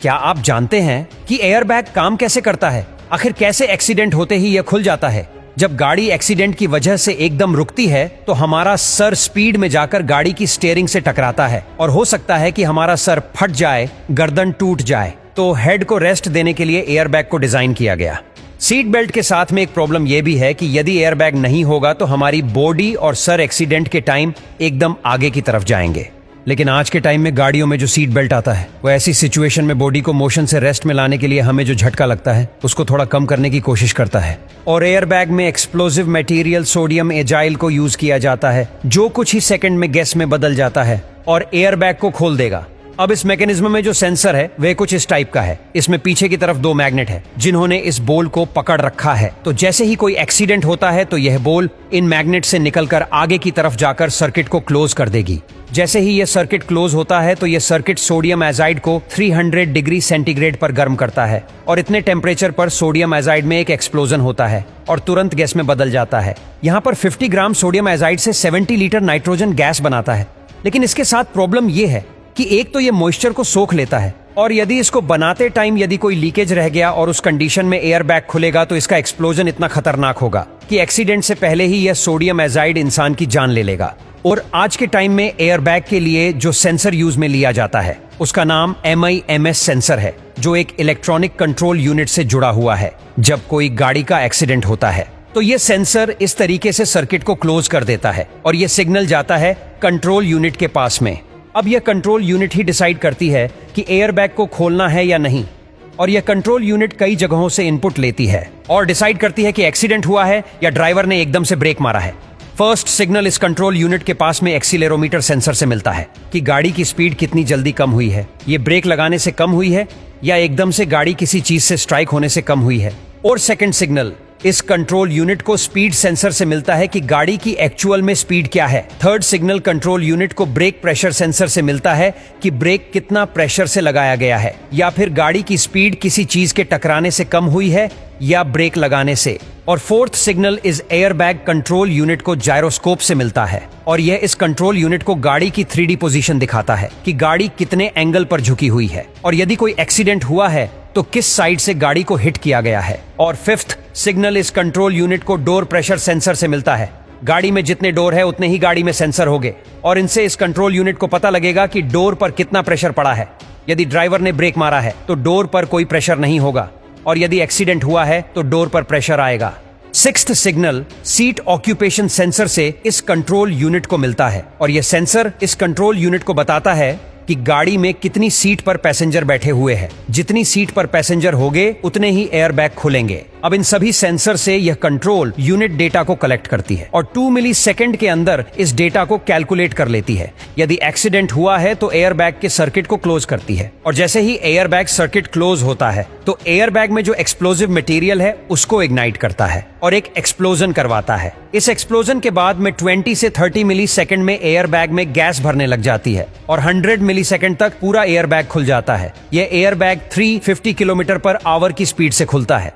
क्या आप जानते हैं कि एयरबैग काम कैसे करता है? आखिर कैसे एक्सीडेंट होते ही यह खुल जाता है? जब गाड़ी एक्सीडेंट की वजह से एकदम रुकती है तो हमारा सर स्पीड में जाकर गाड़ी की स्टीयरिंग से टकराता है और हो सकता है कि हमारा सर फट जाए, गर्दन टूट जाए। तो हेड को रेस्ट देने के लिए एयरबैग को डिजाइन किया गया। सीट बेल्ट के साथ में एक प्रॉब्लम यह भी है कि यदि एयरबैग नहीं होगा तो हमारी बॉडी और सर एक्सीडेंट के टाइम एकदम आगे की तरफ जाएंगे। लेकिन आज के टाइम में गाड़ियों में जो सीट बेल्ट आता है वो ऐसी सिचुएशन में बॉडी को मोशन से रेस्ट में लाने के लिए हमें जो झटका लगता है उसको थोड़ा कम करने की कोशिश करता है। और एयरबैग में एक्सप्लोजिव मटेरियल सोडियम एजाइल को यूज किया जाता है जो कुछ ही सेकंड में गैस में बदल जाता है और एयरबैग को खोल देगा। अब इस मैकेनिज्म में जो सेंसर है वह कुछ इस टाइप का है। इसमें पीछे की तरफ दो मैग्नेट है जिन्होंने इस बोल को पकड़ रखा है। तो जैसे ही कोई एक्सीडेंट होता है तो यह बोल इन मैग्नेट से निकलकर आगे की तरफ जाकर सर्किट को क्लोज कर देगी। जैसे ही यह सर्किट क्लोज होता है तो यह सर्किट सोडियम एजाइड को 300 डिग्री सेंटीग्रेड पर गर्म करता है और इतने टेम्परेचर पर सोडियम एजाइड में एक एक्सप्लोजन होता है और तुरंत गैस में बदल जाता है। यहाँ पर 50 ग्राम सोडियम एजाइड से 70 लीटर नाइट्रोजन गैस बनाता है। लेकिन इसके साथ प्रॉब्लम यह है कि एक तो ये मॉइस्चर को सोख लेता है और यदि इसको बनाते टाइम यदि कोई लीकेज रह गया और उस कंडीशन में एयरबैग खुलेगा तो इसका एक्सप्लोजन इतना खतरनाक होगा कि एक्सीडेंट से पहले ही यह सोडियम एजाइड इंसान की जान ले लेगा। और आज के टाइम में एयरबैग के लिए जो सेंसर यूज में लिया जाता है उसका नाम MIMS सेंसर है जो एक इलेक्ट्रॉनिक कंट्रोल यूनिट से जुड़ा हुआ है। जब कोई गाड़ी का एक्सीडेंट होता है तो ये सेंसर इस तरीके से सर्किट को क्लोज कर देता है और ये सिग्नल जाता है कंट्रोल यूनिट के पास में। अब यह कंट्रोल यूनिट ही डिसाइड करती है कि एयरबैग को खोलना है या नहीं और यह कंट्रोल यूनिट कई जगहों से इनपुट लेती है और डिसाइड करती है कि एक्सीडेंट हुआ है या ड्राइवर ने एकदम से ब्रेक मारा है। फर्स्ट सिग्नल इस कंट्रोल यूनिट के पास में एक्सीलेरोमीटर सेंसर से मिलता है कि गाड़ी की स्पीड कितनी जल्दी कम हुई है, ये ब्रेक लगाने से कम हुई है या एकदम से गाड़ी किसी चीज से स्ट्राइक होने से कम हुई है। और सेकंड सिग्नल इस कंट्रोल यूनिट को स्पीड सेंसर से मिलता है कि गाड़ी की एक्चुअल में स्पीड क्या है। थर्ड सिग्नल कंट्रोल यूनिट को ब्रेक प्रेशर सेंसर से मिलता है कि ब्रेक कितना प्रेशर से लगाया गया है या फिर गाड़ी की स्पीड किसी चीज के टकराने से कम हुई है या ब्रेक लगाने से। और फोर्थ सिग्नल इस एयरबैग कंट्रोल यूनिट को जायरोस्कोप से मिलता है और यह इस कंट्रोल यूनिट को गाड़ी की 3D पोजीशन दिखाता है कि गाड़ी कितने एंगल पर झुकी हुई है और यदि कोई एक्सीडेंट हुआ है तो किस साइड से गाड़ी को हिट किया गया है। और फिफ्थ सिग्नल इस कंट्रोल यूनिट को डोर प्रेशर सेंसर से मिलता है। गाड़ी में जितने डोर है उतने ही गाड़ी में सेंसर होंगे और इनसे इस कंट्रोल यूनिट को पता लगेगा कि डोर पर कितना प्रेशर पड़ा है। यदि ड्राइवर ने ब्रेक मारा है तो डोर पर कोई प्रेशर नहीं होगा और यदि एक्सीडेंट हुआ है तो डोर पर प्रेशर आएगा। Sixth signal seat occupation sensor से इस कंट्रोल यूनिट को मिलता है और यह सेंसर इस कंट्रोल यूनिट को बताता है कि गाड़ी में कितनी सीट पर पैसेंजर बैठे हुए हैं। जितनी सीट पर पैसेंजर होंगे उतने ही एयरबैग खुलेंगे। अब इन सभी सेंसर से यह कंट्रोल यूनिट डेटा को कलेक्ट करती है और 2 मिलीसेकंड के अंदर इस डेटा को कैलकुलेट कर लेती है। यदि एक्सीडेंट हुआ है तो एयरबैग के सर्किट को क्लोज करती है और जैसे ही एयरबैग सर्किट क्लोज होता है तो एयरबैग में जो एक्सप्लोजिव मटेरियल है उसको इग्नाइट करता है और एक एक्सप्लोजन करवाता है। इस एक्सप्लोजन के बाद में 20 से 30 मिलीसेकंड में एयरबैग में गैस भरने लग जाती है और 100 मिलीसेकंड तक पूरा एयरबैग खुल जाता है। यह एयरबैग 350 किलोमीटर पर आवर की स्पीड से खुलता है।